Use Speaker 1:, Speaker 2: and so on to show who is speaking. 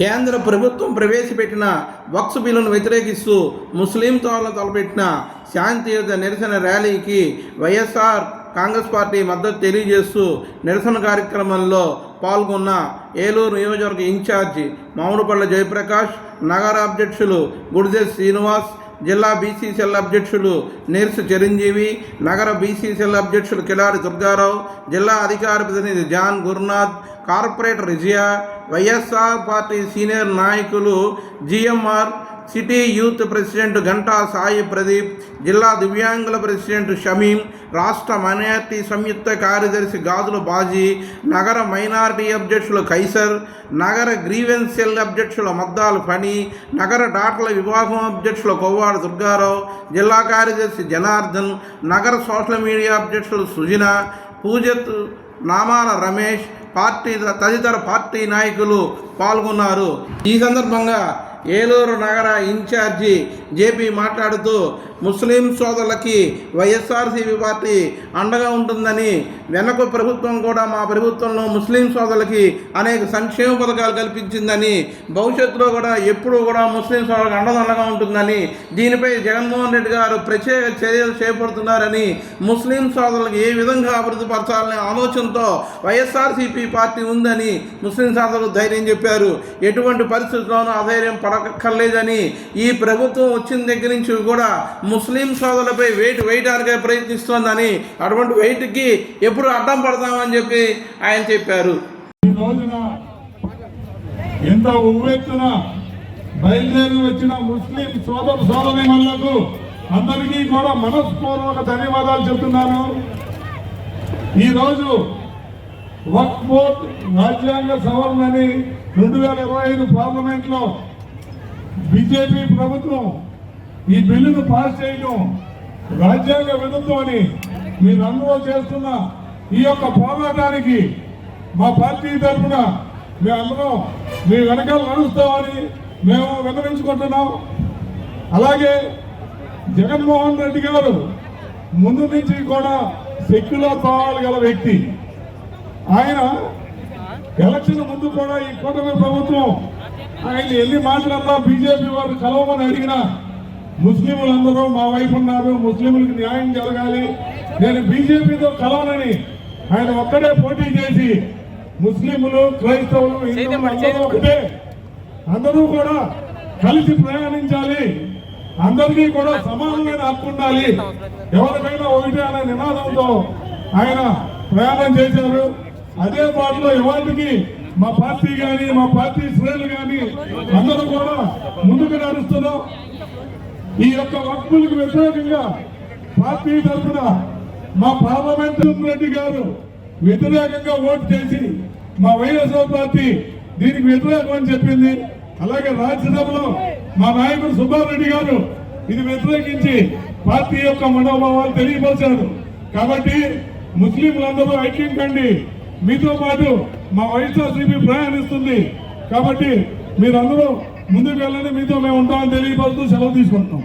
Speaker 1: కేంద్ర ప్రభుత్వం ప్రవేశపెట్టిన వక్ఫ్ బిల్లును వ్యతిరేకిస్తూ ముస్లిం సోదరులు తలపెట్టిన శాంతియుత నిరసన ర్యాలీకి వైఎస్ఆర్ కాంగ్రెస్ పార్టీ మద్దతు తెలియజేస్తూ నిరసన కార్యక్రమంలో పాల్గొన్న ఏలూరు నియోజకవర్గ ఇన్ఛార్జి మామిడిపల్లి జయప్రకాష్, నగర అధ్యక్షులు గుడిదె శ్రీనివాస్, జిల్లా బీసీసీఎల్ అధ్యక్షులు నీర్స్ చిరంజీవి, నగర బీసీసీఎల్ అధ్యక్షులు కిలారి దుర్గారావు, జిల్లా అధికార ప్రతినిధి జాన్ గురునాథ్, కార్పొరేటర్ విజయ, వైఎస్ఆర్ పార్టీ సీనియర్ నాయకులు GMR, city youth president Ganta Sai Pradeep, జిల్లా దివ్యాంగుల ప్రెసిడెంట్ షమీం, రాష్ట్ర మైనార్టీ సంయుక్త కార్యదర్శి గాజుల బాజీ, నగర మైనార్టీ అధ్యక్షులు కైసర్, నగర గ్రీవెన్స్ సెల్ అధ్యక్షుల మద్దాల ఫణి, నగర డాక్టర్ల విభాగం అధ్యక్షులు కొవ్వాడ దుర్గారావు, జిల్లా కార్యదర్శి జనార్దన్, నగర సోషల్ మీడియా అధ్యక్షులు సుజిన, పూజత్ నామాల రమేష్, తదితర పార్టీ నాయకులు పాల్గొన్నారు. ఈ సందర్భంగా ఏలూరు నగర ఇన్ఛార్జి జేపీ మాట్లాడుతూ ముస్లిం సోదరులకి వైఎస్ఆర్సీపీ పార్టీ అండగా ఉంటుందని, వెనక ప్రభుత్వం కూడా మా ప్రభుత్వంలో ముస్లిం సోదరులకి అనేక సంక్షేమ పథకాలు కల్పించిందని, భవిష్యత్తులో కూడా ఎప్పుడూ కూడా ముస్లిం సోదరులకు అండదండగా ఉంటుందని, దీనిపై జగన్మోహన్ రెడ్డి గారు ప్రత్యేక చర్యలు చేపడుతున్నారని, ముస్లిం సోదరులకు ఏ విధంగా అభివృద్ధి పరచాలనే ఆలోచనతో వైఎస్ఆర్సీపీ పార్టీ ఉందని ముస్లిం సోదరులకు ధైర్యం చెప్పారు. ఎటువంటి పరిస్థితుల్లోనూ అధైర్యం పడక్కర్లేదని, ఈ ప్రభుత్వం వచ్చిన దగ్గర నుంచి కూడా ముస్లిం సోదరులపై వెయిట్ వేయడానికే ప్రయత్నిస్తోందని, అటువంటి వెయిట్కి ఎప్పుడు అడ్డం పడతామని చెప్పి ఆయన చెప్పారు.
Speaker 2: ఈ రోజున ఎంత ఉవ్వెత్తున బయలుదేరి వచ్చిన ముస్లిం సోదరులకు అందరికీ కూడా మనస్పూర్వక ధన్యవాదాలు చెప్తున్నాను. ఈరోజు వక్ఫ్ బోర్డ్ రాజ్యాంగ సవరణని 2025 పార్లమెంట్లో బీజేపీ ప్రభుత్వం ఈ బిల్లును పాస్ చేయడం రాజ్యాంగ విరుద్ధం అని మీరందరూ చేస్తున్న ఈ యొక్క పోరాటానికి మా పార్టీ తరఫున మేమందరం మీ వెనకాల నడుస్తామని మేము విన్నవించుకుంటున్నాం. అలాగే జగన్మోహన్ రెడ్డి గారు ముందు నుంచి కూడా సెక్యులర్ భావాలు గల వ్యక్తి. ఆయన ఎలక్షన్ ముందు కూడా ఈ కూటమి ప్రభుత్వం ఆయన ఎన్ని మాటలన్నా బీజేపీ వారు కలవమని అడిగినా ముస్లింలందరూ మా వైపు ఉన్నారు, ముస్లింలకు న్యాయం జరగాలి, నేను బీజేపీతో కలవనని ఆయన ఒక్కడే పోటీ చేసి ముస్లింలు, క్రైస్తవులు, హిందువులు అందరూ ఒకటే, అందరూ కూడా కలిసి ప్రయాణించాలి, అందరికీ కూడా సమానమైన హక్కు ఉండాలి, ఎవరికైనా ఒకటే అనే నినాదంతో ఆయన ప్రయాణం చేశారు. అదే పాటలో ఇవాటికి మా పార్టీ కానీ మా పార్టీ శ్రేణులు కానీ అందరూ కూడా ముందుకు నడుస్తున్నాం. ఈ యొక్క వక్ఫ్లకు వ్యతిరేకంగా పార్టీ తరఫున మా పార్లమెంట్ రెడ్డి గారు వ్యతిరేకంగా ఓటు చేసి మా వైఎస్ఆర్ పార్టీ దీనికి వ్యతిరేకం అని చెప్పింది. అలాగే రాజ్యసభలో మా నాయకుడు సుబ్బారెడ్డి గారు ఇది వ్యతిరేకించి పార్టీ యొక్క మనోభావాలు తెలియపరిచారు. కాబట్టి ముస్లింలందరూ ఐక్యం కండి, మీతో పాటు మా వైఎస్ఆర్సీపీ ప్రయాణిస్తుంది. కాబట్టి మీరందరూ ముందుకు వెళ్ళండి, మీతో మేము ఉంటామని తెలియపరుస్తూ సెలవు తీసుకుంటున్నాం.